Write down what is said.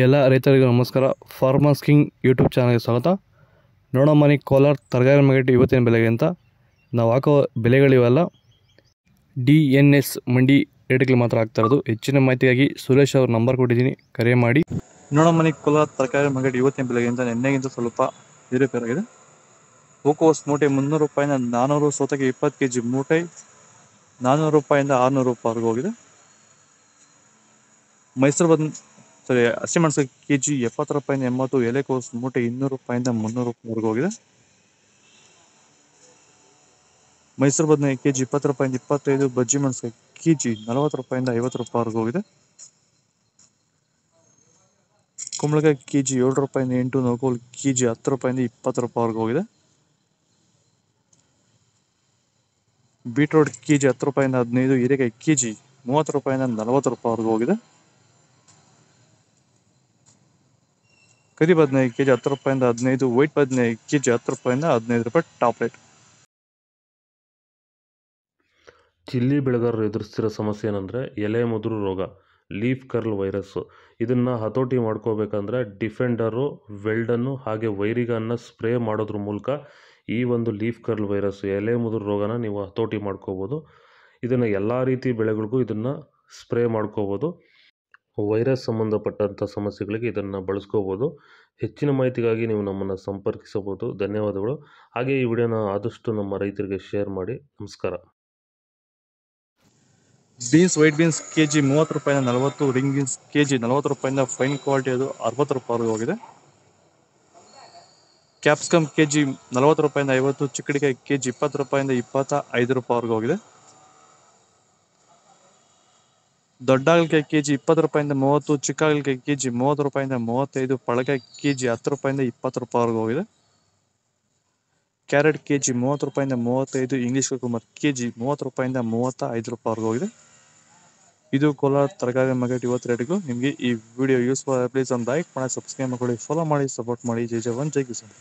ಎಲ್ಲ ರೈತರಿಗೂ ನಮಸ್ಕಾರ. ಫಾರ್ಮರ್ಸ್ ಕಿಂಗ್ ಯೂಟ್ಯೂಬ್ ಚಾನಲ್ಗೆ ಸ್ವಾಗತ. ನೋಡೋ ಮನೆ ಕೋಲಾರ ತರಕಾರಿ ಮಾರ್ಕೆಟ್ ಇವತ್ತಿನ ಬೆಲೆಗೆ ಅಂತ ನಾವು ಹಾಕೋ ಬೆಲೆಗಳಿವೆಲ್ಲ DNS ಮಂಡಿ ರೇಟ್ಗಳು ಮಾತ್ರ ಆಗ್ತಾ ಇರೋದು. ಹೆಚ್ಚಿನ ಮಾಹಿತಿಗಾಗಿ ಸುರೇಶ್ ಅವ್ರ ನಂಬರ್ ಕೊಟ್ಟಿದ್ದೀನಿ, ಕರೆ ಮಾಡಿ. ನೋಡೋ ಮನೆ ಕೋಲಾರ ತರಕಾರಿ ಮಾರ್ಕೆಟ್ ಇವತ್ತಿನ ಬೆಲೆಗೆ ಅಂತ ನಿನ್ನೆಗಿಂತ ಸ್ವಲ್ಪ ಏರುಪೇರಾಗಿದೆ. ಹೂಕೋಸು ಮೂಟೆ 300 ರೂಪಾಯಿಂದ 400, ಸೌತೆಗೆ 20 kg ಮೂಟೆ 400 ರೂಪಾಯಿಂದ 600 ರೂಪಾಯಿವರೆಗೂ ಹೋಗಿದೆ. ಹಸಿಮೆಣಸು kg 70 ರೂಪಾಯಿಂದ 80, ಎಲೆಕೋಸು ಮೂಟೆ 200 ರೂಪಾಯಿಂದ 300 ರೂಪಾಯಿವರೆಗೂ ಹೋಗಿದೆ. ಮೈಸೂರು ಬದನೆ kg 20 ರೂಪಾಯಿಂದ 25, ಬಜ್ಜಿ ಮೆಣಸು kg 40 ರೂಪಾಯಿಂದ 50 ರೂಪಾಯಿವರೆಗೂ ಹೋಗಿದೆ. ಕುಂಬಳಕಾಯಿ kg 7 ರೂಪಾಯಿಂದ 8, ನವಕೋಲು kg 10 ರೂಪಾಯಿಂದ 20 ರೂಪಾಯಿವರೆಗೂ ಹೋಗಿದೆ. ಬೀಟ್ರೋಟ್ kg 10 ರೂಪಾಯಿಂದ 15, ಹೀರೆಕಾಯಿ kg 30 ರೂಪಾಯಿಂದ 40 ರೂಪಾಯಿವರೆಗೂ ಹೋಗಿದೆ. ಕರಿ ಬದನೆ kg 10 ರೂಪಾಯಿಂದ 15, ವೈಟ್ ಬದನೆ kg 10 ರೂಪಾಯಿಂದ 15 ರೂಪಾಯಿ ಟಾಪ್ ರೇಟ್. ಚಿಲ್ಲಿ ಬೆಳೆಗಾರರು ಎದುರಿಸ್ತಿರೋ ಸಮಸ್ಯೆ ಏನಂದರೆ ಎಲೆ ಮುದುರು ರೋಗ, ಲೀಫ್ ಕರ್ಲ್ ವೈರಸ್ಸು. ಇದನ್ನು ಹತೋಟಿ ಮಾಡ್ಕೋಬೇಕಂದ್ರೆ ಡಿಫೆಂಡರು, ವೆಲ್ಡನ್ನು ಹಾಗೆ ವೈರಿಗನ್ನ ಸ್ಪ್ರೇ ಮಾಡೋದ್ರ ಮೂಲಕ ಈ ಒಂದು ಲೀಫ್ ಕರ್ಲ್ ವೈರಸ್ಸು, ಎಲೆ ಮುದುರು ರೋಗನ ನೀವು ಹತೋಟಿ ಮಾಡ್ಕೋಬೋದು. ಇದನ್ನು ಎಲ್ಲ ರೀತಿ ಬೆಳೆಗಳಿಗೂ ಇದನ್ನು ಸ್ಪ್ರೇ ಮಾಡ್ಕೋಬೋದು. ವೈರಸ್ ಸಂಬಂಧಪಟ್ಟಂಥ ಸಮಸ್ಯೆಗಳಿಗೆ ಇದನ್ನು ಬಳಸ್ಕೋಬೋದು. ಹೆಚ್ಚಿನ ಮಾಹಿತಿಗಾಗಿ ನೀವು ನಮ್ಮನ್ನು ಸಂಪರ್ಕಿಸಬಹುದು. ಧನ್ಯವಾದಗಳು. ಹಾಗೆ ಈ ವಿಡಿಯೋನ ಆದಷ್ಟು ನಮ್ಮ ರೈತರಿಗೆ ಶೇರ್ ಮಾಡಿ. ನಮಸ್ಕಾರ. ಬೀನ್ಸ್, ವೈಟ್ ಬೀನ್ಸ್ kg 30 ರೂಪಾಯಿಂದ 40, ರಿಂಗ್ ಬೀನ್ಸ್ kg 40 ರೂಪಾಯಿಂದ ಫೈನ್ ಕ್ವಾಲಿಟಿ ಅದು 60 ರೂಪಾಯಿವರೆಗೂ ಹೋಗಿದೆ. ಕ್ಯಾಪ್ಸಿಕಮ್ kg 40 ರೂಪಾಯಿಂದ 50, ಚಿಕ್ಕಡಿಕಾಯಿ kg 20 ರೂಪಾಯಿಂದ 25 ರೂಪಾಯಿವರೆಗೂ ಹೋಗಿದೆ. ದೊಡ್ಡ ಹಾಗಲಕಾಯಿ kg 20 ರೂಪಾಯಿಂದ 30, ಚಿಕ್ಕ ಹಾಗಲಕಾಯಿ kg 30 ರೂಪಾಯಿಂದ 35, ಪಳಕಾಯಿ kg 10 ರೂಪಾಯಿಂದ 20 ರೂಪಾಯಿವರೆಗೂ ಹೋಗಿದೆ. ಕ್ಯಾರೆಟ್ kg 30 ರೂಪಾಯಿಂದ 35, ಇಂಗ್ಲಿಷ್ ಕುಕುಂಬರ್ kg 30 ರೂಪಾಯಿಂದ 35 ರೂಪಾಯಿವರೆಗೂ ಹೋಗಿದೆ. ಇದು ಕೋಲಾರ ತರಕಾರಿ ಮಾರ್ಕೆಟ್ ಇವತ್ತು ರೇಟಿಗೂ. ನಿಮಗೆ ಈ ವಿಡಿಯೋ ಯೂಸ್ಫುಲ್, ಪ್ಲೀಸ್ ಒಂದು ಲೈಕ್ ಮಾಡಿ, ಸಬ್ಸ್ಕ್ರೈಬ್ ಮಾಡಿ, ಫಾಲೋ ಮಾಡಿ, ಸಪೋರ್ಟ್ ಮಾಡಿ. ಜೈ ಜವಾನ್, ಜೈ ಕಿಸಾನ್.